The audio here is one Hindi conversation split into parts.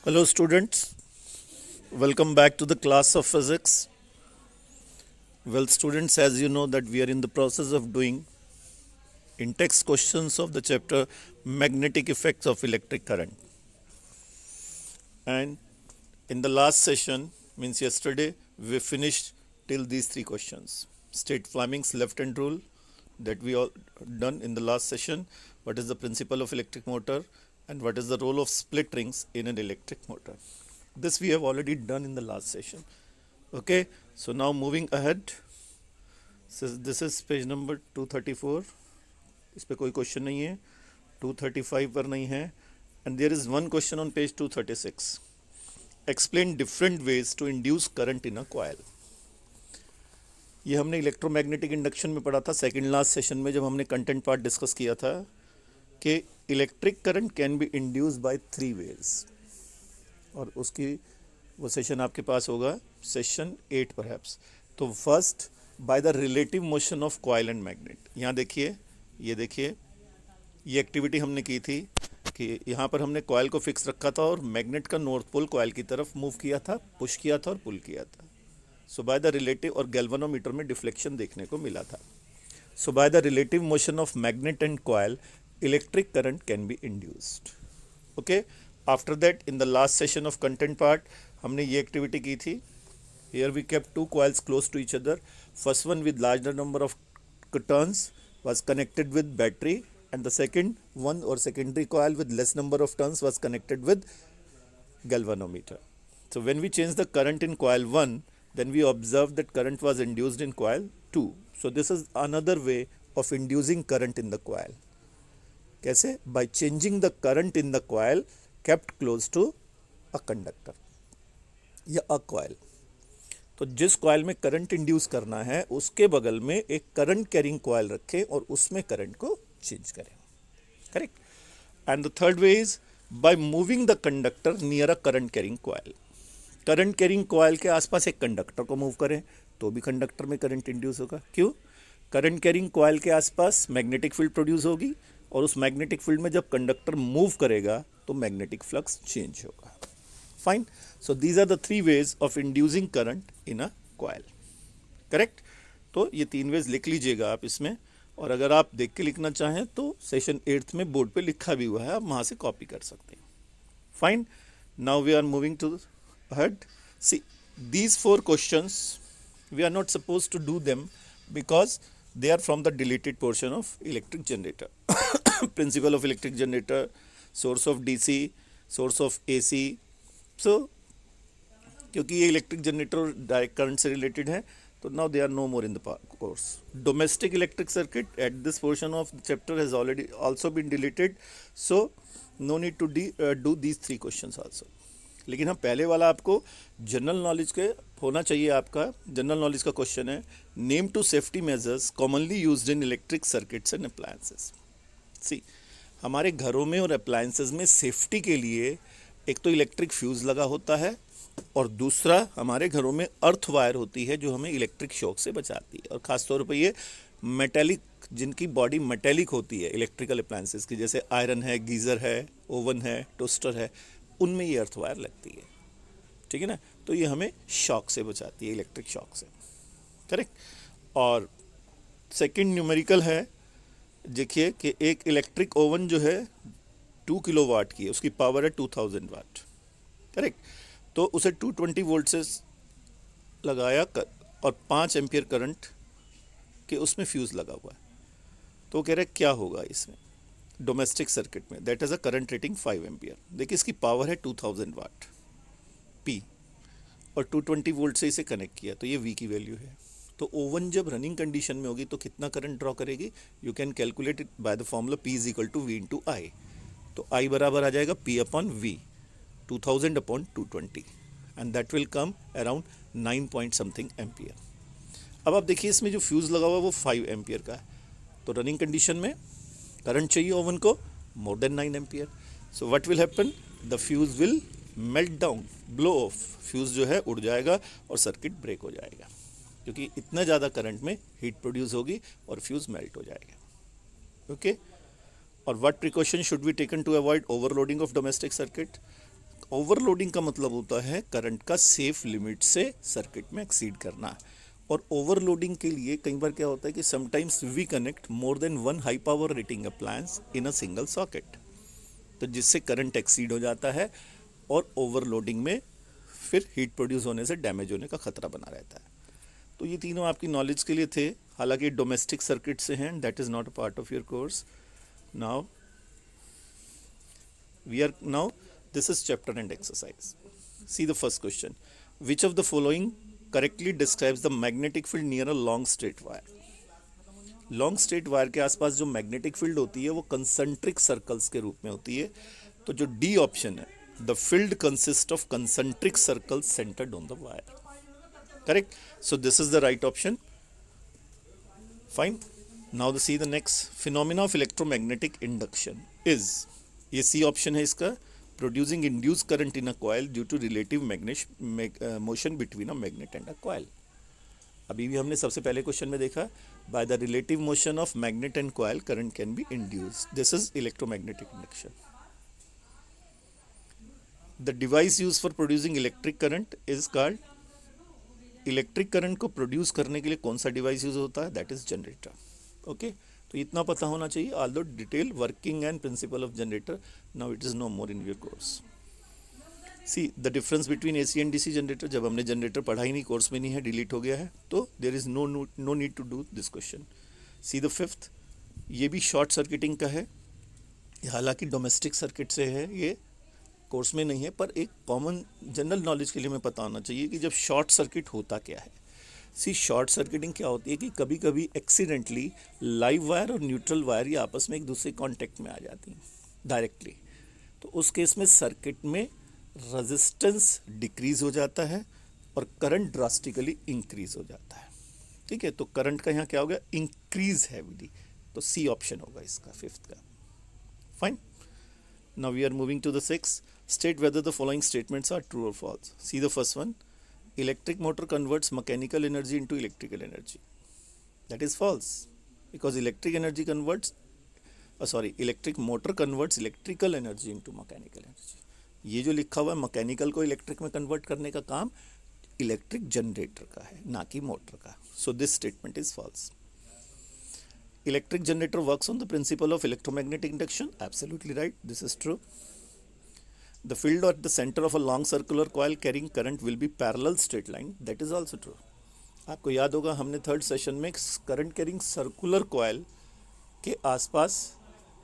Hello students, welcome back to the class of physics. Well students, as you know that we are in the process of doing in-text questions of the chapter magnetic effects of electric current. And in the last session, means yesterday, we finished till these three questions. State Fleming's left-hand rule that we all done in the last session. What is the principle of electric motor and what is the role of split rings in an electric motor? This we have already done in the last session. Okay, so now moving ahead. So this is page number 234. इस पे कोई क्वेश्चन नहीं है. 235 पर नहीं है. And there is one question on page 236. Explain different ways to induce current in a coil. ये हमने इलेक्ट्रोमैग्नेटिक इंडक्शन में पढ़ा था सेकंड लास्ट सेशन में, जब हमने कंटेंट पार्ट डिस्कस किया था कि electric current can be induce by three ways, और उसकी वो सेशन आपके पास होगा सेशन 8 परहैप्स. तो first by the relative motion of coil and magnet. यहाँ देखिए, ये देखिए, ये एक्टिविटी हमने की थी कि यहाँ पर हमने कॉइल को फिक्स रखा था और मैग्नेट का नॉर्थ पोल कॉइल की तरफ मूव किया था, पुश किया था और पुल किया था. सो बाय द रिलेटिव, और गैल्वेनोमीटर में डिफ्लेक्शन देखने को मिला था. So by the relative motion of magnet and coil electric current can be induced. Okay, after that in the last session of content part हमने ये एक्टिविटी की थी. Here we kept two coils close to each other. First one with larger number of turns was connected with battery, and the second one or secondary coil with less number of turns was connected with galvanometer. So when we change the current in coil 1, then we observe that current was induced in coil 2. So this is another way of inducing current in the coil. कैसे? By changing the current in the coil kept close to a conductor या a coil. तो जिस कॉइल में करंट इंड्यूस करना है उसके बगल में एक करंट कैरिंग कॉइल रखें और उसमें करंट को चेंज करें. Correct. And the third way is by moving the conductor near a current carrying coil. Current carrying coil के आसपास एक कंडक्टर को मूव करें तो भी कंडक्टर में करंट इंड्यूस होगा. क्यों? करंट कैरिंग कॉइल के आसपास मैग्नेटिक फील्ड प्रोड्यूस होगी और उस मैग्नेटिक फील्ड में जब कंडक्टर मूव करेगा तो मैग्नेटिक फ्लक्स चेंज होगा. Fine. So these are the three ways of inducing current in a coil. Correct? तो ये तीन वेज लिख लीजिएगा आप इसमें, और अगर आप देख के लिखना चाहें तो सेशन 8 में बोर्ड पे लिखा भी हुआ है, आप वहाँ से कॉपी कर सकते हैं. Fine. Now we are moving to ahead. See, these 4 questions we are not supposed to do them because they are from the deleted portion of electric generator. Principle of electric generator, source of DC, source of AC. So क्योंकि ये इलेक्ट्रिक जनरेटर और डायरेक्ट करंट से रिलेटेड है, तो now they are no more in the course. Domestic electric circuit at this portion of the chapter has already also been deleted, so no need to do these 3 questions also. लेकिन हम पहले वाला आपको जनरल नॉलेज के होना चाहिए. आपका जनरल नॉलेज का क्वेश्चन है, name two safety measures commonly used in electric circuits and appliances. See, हमारे घरों में और अप्लायंसेस में सेफ्टी के लिए एक तो इलेक्ट्रिक फ्यूज़ लगा होता है और दूसरा हमारे घरों में अर्थ वायर होती है जो हमें इलेक्ट्रिक शॉक से बचाती है. और ख़ासतौर पर ये मेटेलिक, जिनकी बॉडी मेटेलिक होती है इलेक्ट्रिकल अप्लायंसेस की, जैसे आयरन है, गीज़र है, ओवन है, टोस्टर है, उनमें ये अर्थ वायर लगती है. ठीक है ना? तो ये हमें शॉक से बचाती है, इलेक्ट्रिक शॉक से. करेक्ट. और सेकेंड न्यूमेरिकल है, देखिए कि एक इलेक्ट्रिक ओवन जो है 2 किलोवाट की है, उसकी पावर है 2000 वाट. करेक्ट. तो उसे 220 वोल्ट से लगाया और 5 एम्पियर करंट के उसमें फ्यूज़ लगा हुआ है. तो कह रहे क्या होगा इसमें डोमेस्टिक सर्किट में, that is a current rating 5 ampere. देखिए इसकी पावर है 2000 वाट पी और 220 वोल्ट से इसे कनेक्ट किया, तो ये वी की वैल्यू है. तो ओवन जब रनिंग कंडीशन में होगी तो कितना करंट ड्रॉ करेगी? You can calculate it by the formula P is equal to V into I. तो I बराबर आ जाएगा P upon V, 2000 upon 220, and that will come around 9 point something ampere. अब आप देखिए इसमें जो फ्यूज़ लगा हुआ है वो 5 एम्पियर का है, तो रनिंग कंडीशन में करंट चाहिए ओवन को more than 9 ampere. So what will happen? The fuse will melt down, blow of. Fuse जो है उड़ जाएगा और सर्किट ब्रेक हो जाएगा, क्योंकि इतना ज़्यादा करंट में हीट प्रोड्यूस होगी और फ्यूज़ मेल्ट हो जाएगा. ओके. और what precaution should be taken to avoid overloading of domestic circuit? Overloading का मतलब होता है करंट का सेफ लिमिट से सर्किट में एक्सीड करना। और ओवरलोडिंग के लिए कई बार क्या होता है कि sometimes we connect more than one high power rating appliance in a single socket, तो जिससे करंट एक्सीड हो जाता है और ओवरलोडिंग में फिर हीट प्रोड्यूस होने से डैमेज होने का खतरा बना रहता है। तो ये तीनों आपकी नॉलेज के लिए थे, हालांकि डोमेस्टिक सर्किट से हैं, that is not a part of your course. Now this is chapter and exercise. See the first question. Which of the following correctly describes the magnetic field near a long straight wire? Long straight wire के आसपास जो मैग्नेटिक फील्ड होती है वो कंसंट्रिक सर्कल्स के रूप में होती है। तो जो डी ऑप्शन है, the field consist of concentric circles centred on the wire, correct. So this is the right option. Fine. Now the see the next phenomena of electromagnetic induction is, ये सी ऑप्शन है इसका, producing induce current in a coil due to relative motion between a magnet and a coil. अभी भी हमने सबसे पहले क्वेश्चन में देखा, by the relative motion of magnet and coil current can be induced, this is electromagnetic induction. The device use for producing electric current is called, electric current को प्रोड्यूस करने के लिए कौन सा डिवाइस यूज होता है, दैट इज जनरेटर। ओके, तो इतना पता होना चाहिए, although detail working and principle of generator now it is no more in your course. See the difference between AC and DC generator, जब हमने जनरेटर पढ़ा ही नहीं, कोर्स में नहीं है, डिलीट हो गया है, तो there is no need to do this question. See the fifth, ये भी शॉर्ट सर्किटिंग का है, हालांकि डोमेस्टिक सर्किट से है, ये कोर्स में नहीं है, पर एक कॉमन जनरल नॉलेज के लिए हमें पता होना चाहिए कि जब शॉर्ट सर्किट होता क्या है। सी शॉर्ट सर्किटिंग क्या होती है कि कभी कभी एक्सीडेंटली लाइव वायर और न्यूट्रल वायर ये आपस में एक दूसरे कॉन्टेक्ट में आ जाती हैं डायरेक्टली, तो उस केस में सर्किट में रेजिस्टेंस डिक्रीज हो जाता है और करंट ड्रास्टिकली इंक्रीज हो जाता है। ठीक है, तो करंट का यहाँ क्या हो गया, इंक्रीज हैवीली, तो सी ऑप्शन होगा इसका फिफ्थ का। Fine. Now we are moving to the six, state whether the following statements are true or false. See the first one, electric motor converts mechanical energy into electrical energy, that is false, because electric motor converts electrical energy into mechanical energy। ये जो लिखा हुआ है मैकेनिकल को इलेक्ट्रिक में कन्वर्ट करने का काम इलेक्ट्रिक जनरेटर का है, ना कि मोटर का, so this statement is false. Electric generator works on the principle of electromagnetic induction, absolutely right, this is true. The field at the center of a long circular coil carrying current will be parallel straight line, that is also true। आपको याद होगा हमने थर्ड सेशन में करंट कैरिंग सर्कुलर कॉयल के आसपास,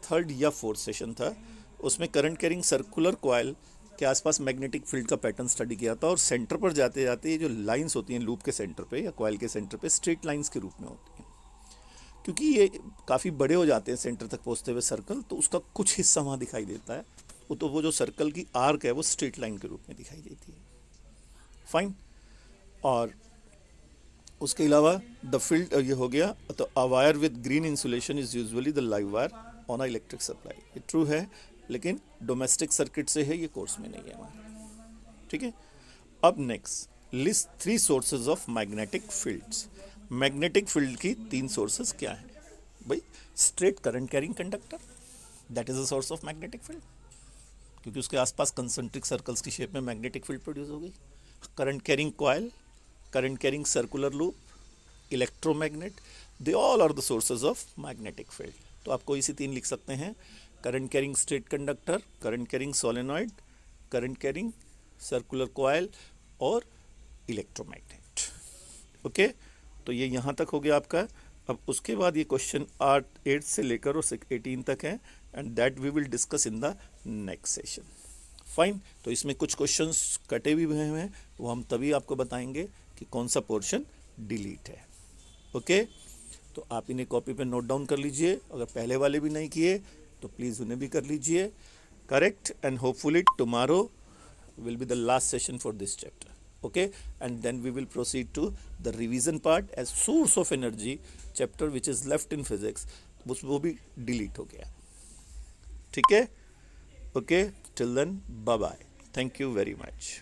थर्ड या फोर्थ सेशन था, उसमें करंट कैरिंग सर्कुलर कॉयल के आसपास मैग्नेटिक फील्ड का पैटर्न स्टडी किया था, और सेंटर पर जाते जाते ये जो लाइंस होती हैं लूप के सेंटर पे या कॉयल के सेंटर पे स्ट्रेट लाइंस के रूप में होती हैं, क्योंकि ये काफ़ी बड़े हो जाते हैं सेंटर तक पहुँचते हुए सर्कल, तो उसका कुछ हिस्सा वहाँ दिखाई देता है, तो वो जो सर्कल की आर्क है वो स्ट्रेट लाइन के रूप में दिखाई देती है। फाइन। और उसके अलावा द फील्ड ये हो गया, तो a wire with green insulation is usually the live wire on a electric supply, ये ट्रू है, लेकिन डोमेस्टिक सर्किट से है, ये कोर्स में नहीं है हमारे। ठीक है, अब next list 3 sources of magnetic fields. Magnetic field की 3 सोर्सेज क्या हैं भाई? Straight current carrying conductor, that is a source of magnetic field, क्योंकि उसके आसपास कंसंट्रिक सर्कल्स की शेप में मैग्नेटिक फील्ड प्रोड्यूस होगी। Current carrying coil, current carrying circular loop, electromagnet, they all are the sources of magnetic field. तो आप कोई सी 3 लिख सकते हैं, current carrying straight conductor, current carrying solenoid, current carrying circular coil और इलेक्ट्रोमैग्नेट। ओके, तो ये यहाँ तक हो गया आपका। अब उसके बाद ये क्वेश्चन 8 से लेकर और 18 तक है, and that we will discuss in the next session. Fine. तो इसमें कुछ क्वेश्चंस कटे भी हुए हैं, वो हम तभी आपको बताएंगे कि कौन सा पोर्शन डिलीट है। ओके, तो आप इन्हें कॉपी पे नोट डाउन कर लीजिए, अगर पहले वाले भी नहीं किए तो प्लीज़ उन्हें भी कर लीजिए, correct. And hopefully tomorrow will be the last session for this chapter, okay, and then we will proceed to the revision part as source of energy chapter which is left in physics, वो भी delete हो गया। ठीक है, okay, till then bye bye, thank you very much।